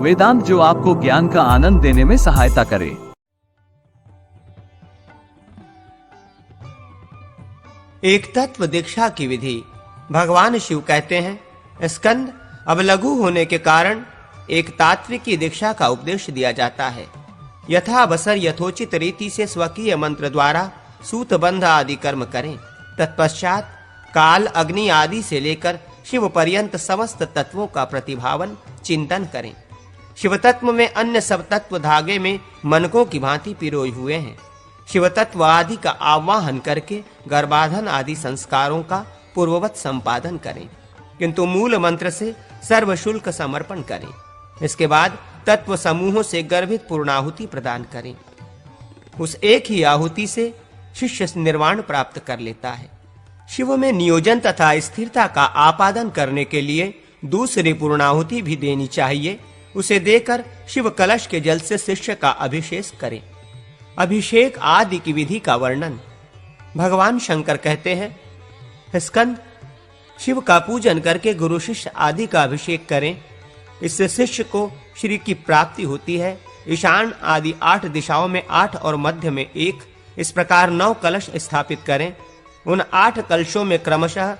वेदांत जो आपको ज्ञान का आनंद देने में सहायता करे। एक तत्व दीक्षा की विधि। भगवान शिव कहते हैं, स्कंद, अब लघु होने के कारण एक तात्विक की दीक्षा का उपदेश दिया जाता है। यथा अवसर यथोचित रीति से स्वकीय मंत्र द्वारा सूतबंध आदि कर्म करें। तत्पश्चात काल, अग्नि आदि से लेकर शिव पर्यंत समस्त तत्वों का प्रतिभावन चिंतन करें। शिव तत्व में अन्य सब तत्व धागे में मनकों की भांति पिरोए हुए हैं। शिव तत्व आदि का आवाहन करके गर्भाधान आदि संस्कारों का पूर्ववत संपादन करें, किंतु मूल मंत्र से सर्वशुल्क समर्पण करें। इसके बाद तत्व समूहों से गर्भित पूर्णाहुति प्रदान करें। उस एक ही आहुति से शिष्य निर्वाण प्राप्त कर लेता है। शिव में नियोजन तथा स्थिरता का आपादन करने के लिए दूसरी पूर्णाहुति भी देनी चाहिए। उसे देकर शिव कलश के जल से शिष्य का अभिषेक करें। अभिषेक आदि की विधि का वर्णन। भगवान शंकर कहते हैं, स्कंद, शिव का पूजन करके गुरु शिष्य आदि का अभिषेक करें। इससे शिष्य को श्री की प्राप्ति होती है। ईशान आदि 8 दिशाओं में 8 और मध्य में 1, इस प्रकार 9 कलश स्थापित करें। उन 8 कलशों में क्रमशः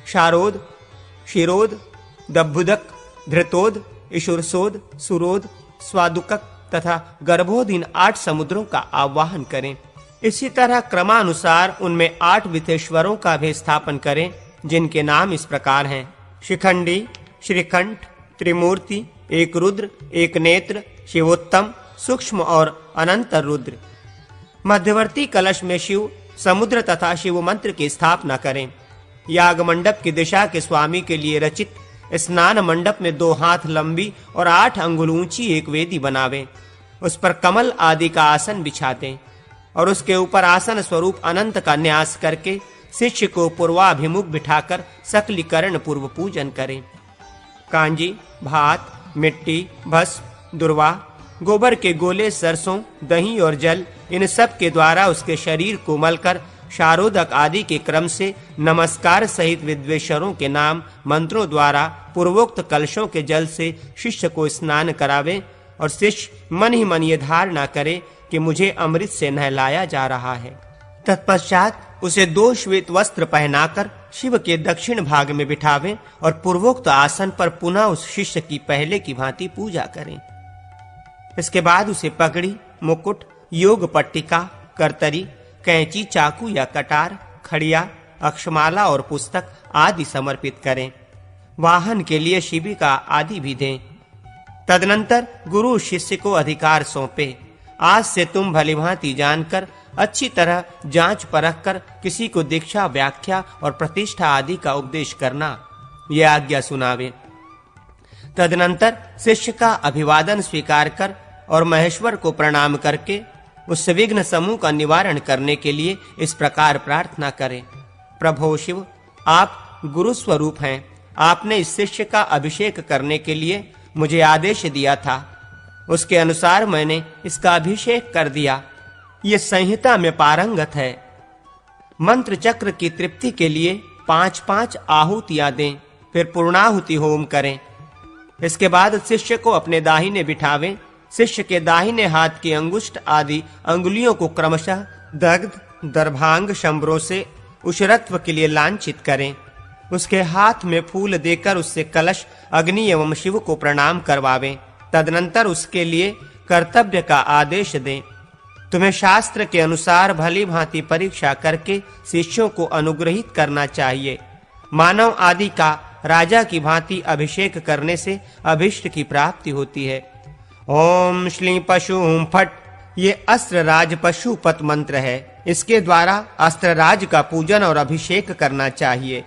शारोद, क्षीरोद, दब्बुदक, धृतोद, ईशुरसोद, सुरोद, स्वादुकक तथा गर्भोद इन 8 समुद्रों का आवाहन करें। इसी तरह क्रमानुसार उनमें 8 विथेश्वरों का भी स्थापन करें, जिनके नाम इस प्रकार हैं: शिखंडी, श्रीकंठ, त्रिमूर्ति, एक रुद्र, एक नेत्र, शिवोत्तम, सूक्ष्म और अनंत रुद्र। मध्यवर्ती कलश में शिव, समुद्र तथा शिव मंत्र की स्थापना करें। याग मंडप की दिशा के स्वामी के लिए रचित स्नान मंडप में 2 हाथ लंबी और 8 अंगुल ऊंची एक वेदी बनावें। उस पर कमल आदि का आसन बिछा दें और उसके ऊपर आसन स्वरूप अनंत का न्यास करके शिष्य को पूर्वाभिमुख बिठाकर सकलीकरण पूर्व पूजन करें। कांजी, भात, मिट्टी, भस्म, दुर्वा, गोबर के गोले, सरसों, दही और जल, इन सब के द्वारा उसके शरीर को मलकर शारोदक आदि के क्रम से नमस्कार सहित विद्वेषरों के नाम मंत्रों द्वारा पूर्वोक्त कलशों के जल से शिष्य को स्नान करावे और शिष्य मन ही मन ये धारणा करे कि मुझे अमृत से नहलाया जा रहा है। तत्पश्चात उसे 2 श्वेत वस्त्र पहनाकर शिव के दक्षिण भाग में बिठावें और पूर्वोक्त आसन पर पुनः उस शिष्य की पहले की भांति पूजा करें। इसके बाद उसे पगड़ी, मुकुट, योग पट्टिका, करतरी, कैंची, चाकू या कटार, खड़िया, अक्षमाला और पुस्तक आदि समर्पित करें। वाहन के लिए शिविका आदि भी दें। तदनंतर गुरु शिष्य को अधिकार सौंपे। आज से तुम भलीभांति जानकर अच्छी तरह जांच परख कर किसी को दीक्षा, व्याख्या और प्रतिष्ठा आदि का उपदेश करना, यह आज्ञा सुनावे। तदनंतर शिष्य का अभिवादन स्वीकार कर और महेश्वर को प्रणाम करके उस विघ्न समूह का निवारण करने के लिए इस प्रकार प्रार्थना करें: प्रभो शिव, आप गुरु स्वरूप हैं। आपने इस शिष्य का अभिषेक करने के लिए मुझे आदेश दिया था, उसके अनुसार मैंने इसका अभिषेक कर दिया। ये संहिता में पारंगत है। मंत्र चक्र की तृप्ति के लिए 5-5 आहुतियां दें, फिर पूर्णाहुति होम करें। इसके बाद शिष्य को अपने दाहिने बिठावें। शिष्य के दाहिने हाथ की अंगुष्ठ आदि अंगुलियों को क्रमशः दग्ध, दर्भांग, शंबरों से उशरत्व के लिए लांछित करें। उसके हाथ में फूल देकर उससे कलश, अग्नि एवं शिव को प्रणाम करवावें। तदनंतर उसके लिए कर्तव्य का आदेश दें। तुम्हें शास्त्र के अनुसार भली भांति परीक्षा करके शिष्यों को अनुग्रहित करना चाहिए। मानव आदि का राजा की भांति अभिषेक करने से अभिष्ट की प्राप्ति होती है। ओम श्ली पशुम फट, ये अस्त्रराज पशुपत मंत्र है। इसके द्वारा अस्त्रराज का पूजन और अभिषेक करना चाहिए।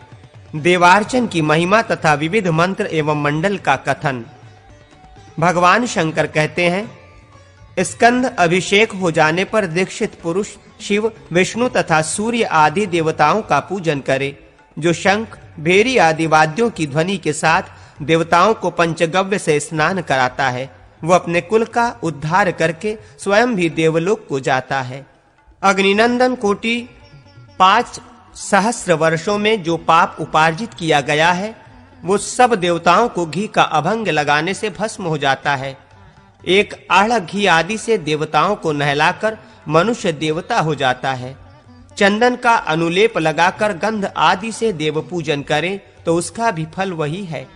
देवार्चन की महिमा तथा विविध मंत्र एवं मंडल का कथन। भगवान शंकर कहते हैं, स्कंद, अभिषेक हो जाने पर दीक्षित पुरुष शिव, विष्णु तथा सूर्य आदि देवताओं का पूजन करे। जो शंख, भेरी आदि वाद्यों की ध्वनि के साथ देवताओं को पंचगव्य से स्नान कराता है, वह अपने कुल का उद्धार करके स्वयं भी देवलोक को जाता है। अग्निनंदन कोटि 5 सहस्र वर्षों में जो पाप उपार्जित किया गया है, वो सब देवताओं को घी का अभंग लगाने से भस्म हो जाता है। एक आढ़ घी आदि से देवताओं को नहलाकर मनुष्य देवता हो जाता है। चंदन का अनुलेप लगाकर गंध आदि से देव पूजन करें तो उसका भी फल वही है।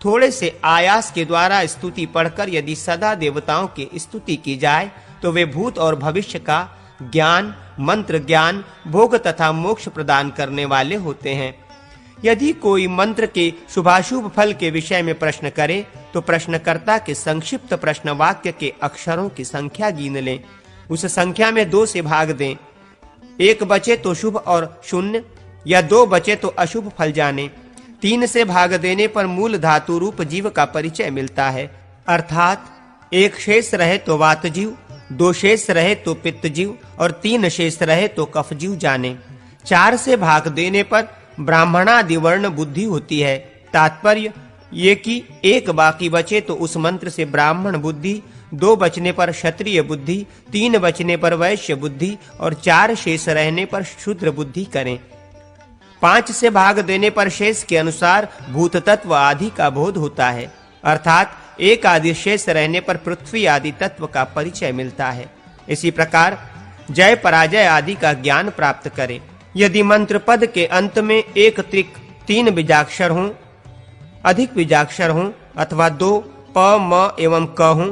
थोड़े से आयास के द्वारा स्तुति पढ़कर यदि सदा देवताओं की स्तुति की जाए तो वे भूत और भविष्य का ज्ञान, मंत्र ज्ञान, भोग तथा मोक्ष प्रदान करने वाले होते हैं। यदि कोई मंत्र के शुभाशुभ फल के विषय में प्रश्न करे तो प्रश्नकर्ता के संक्षिप्त प्रश्न वाक्य के अक्षरों की संख्या गिन लें। उस संख्या में 2 से भाग दें। 1 बचे तो शुभ और 0, या 2 बचे तो अशुभ फल जाने। 3 से भाग देने पर मूल धातु रूप जीव का परिचय मिलता है, अर्थात 1 शेष रहे तो वात जीव, 2 शेष रहे तो पित्त जीव और 3 शेष रहे तो कफ जीव जाने। 4 से भाग देने पर ब्राह्मणादि वर्ण बुद्धि होती है। तात्पर्य ये कि 1 बाकी बचे तो उस मंत्र से ब्राह्मण बुद्धि, 2 बचने पर क्षत्रिय बुद्धि, 3 बचने पर वैश्य बुद्धि और 4 शेष रहने पर शूद्र बुद्धि करें। 5 से भाग देने पर शेष के अनुसार भूत तत्व आदि का बोध होता है, अर्थात 1 आदि शेष रहने पर पृथ्वी आदि तत्व का परिचय मिलता है। इसी प्रकार जय पराजय आदि का ज्ञान प्राप्त करें। यदि मंत्र पद के अंत में 1 त्रिक 3 बीजाक्षर हों, अधिक बीजाक्षर हों अथवा 2 प, म एवं क हों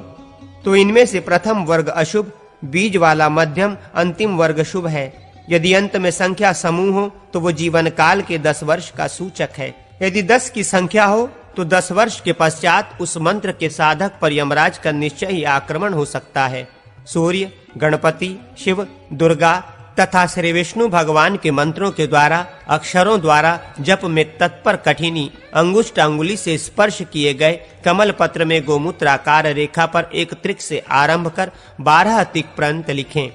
तो इनमें से प्रथम वर्ग अशुभ, बीज वाला मध्यम, अंतिम वर्ग शुभ है। यदि अंत में संख्या समूह हो तो वो जीवन काल के 10 वर्ष का सूचक है। यदि 10 की संख्या हो तो 10 वर्ष के पश्चात उस मंत्र के साधक पर यमराज का निश्चय ही आक्रमण हो सकता है। सूर्य, गणपति, शिव, दुर्गा तथा श्री विष्णु भगवान के मंत्रों के द्वारा, अक्षरों द्वारा जप में तत्पर कठिनी अंगुष्ठ अंगुली से स्पर्श किए गए कमल पत्र में गोमूत्राकार रेखा पर 1 त्रिक से आरंभ कर 12 तिक पर्यंत लिखें,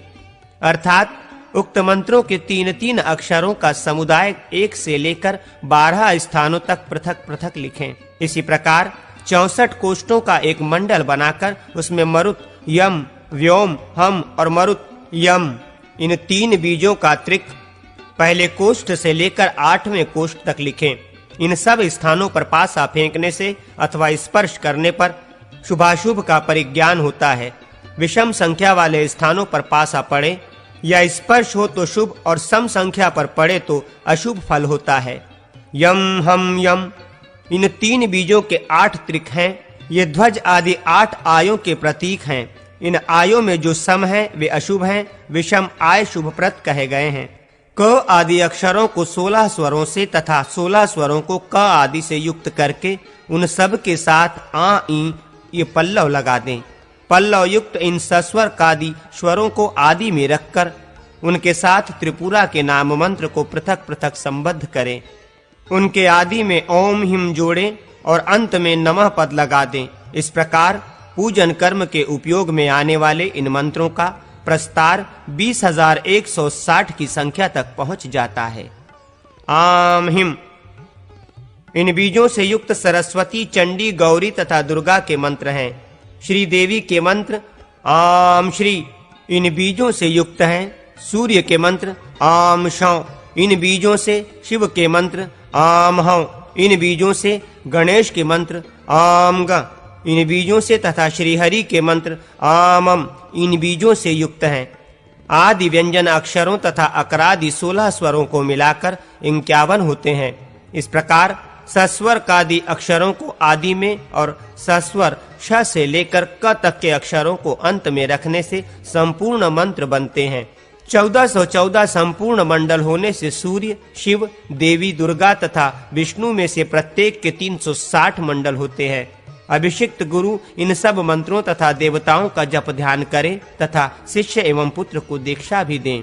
अर्थात उक्त मंत्रों के 3-3 अक्षरों का समुदाय 1 से लेकर 12 स्थानों तक पृथक-पृथक लिखें। इसी प्रकार 64 कोष्ठों का एक मंडल बनाकर उसमें मरुत, यम, व्योम, हम और मरुत, यम इन 3 बीजों का त्रिक पहले कोष्ठ से लेकर 8वें कोष्ठ तक लिखें। इन सब स्थानों पर पासा फेंकने से अथवा स्पर्श करने पर शुभाशुभ का परिज्ञान होता है। विषम संख्या वाले स्थानों पर पासा पड़े या स्पर्श हो तो शुभ और सम संख्या पर पड़े तो अशुभ फल होता है। यम, हम, यम इन 3 बीजों के 8 त्रिक हैं। ये ध्वज आदि 8 आयों के प्रतीक हैं। इन आयों में जो सम हैं वे अशुभ हैं, विषम आय शुभप्रद कहे गए हैं। क आदि अक्षरों को 16 स्वरों से तथा 16 स्वरों को क आदि से युक्त करके उन सब के साथ आ, ई ये पल्लव लगा दें। पल्लव युक्त इन सस्वर कादि स्वरों को आदि में रखकर उनके साथ त्रिपुरा के नाम मंत्र को पृथक-पृथक संबद्ध करें। उनके आदि में ओम हिम जोड़ें और अंत में नमः पद लगा दें। इस प्रकार पूजन कर्म के उपयोग में आने वाले इन मंत्रों का प्रस्तार 20,160 की संख्या तक पहुंच जाता है। आम हिम इन बीजों से युक्त सरस्वती, चंडी, गौरी तथा दुर्गा के मंत्र हैं। श्री देवी के मंत्र आम श्री इन बीजों से युक्त हैं। सूर्य के मंत्र आम शौ इन बीजों से, शिव के मंत्र आम हौ इन बीजों से, गणेश के मंत्र आम ग इन बीजों से तथा श्री हरि के मंत्र आमम इन बीजों से युक्त हैं। आदि व्यंजन अक्षरों तथा अकरादि 16 स्वरों को मिलाकर 51 होते हैं। इस प्रकार सस्वर कादि अक्षरों को आदि में और सस्वर श से लेकर क तक के अक्षरों को अंत में रखने से संपूर्ण मंत्र बनते हैं। 1414 संपूर्ण मंडल होने से सूर्य, शिव, देवी, दुर्गा तथा विष्णु में से प्रत्येक के 360 मंडल होते हैं। अभिषिक्त गुरु इन सब मंत्रों तथा देवताओं का जप ध्यान करें तथा शिष्य एवं पुत्र को दीक्षा भी दें।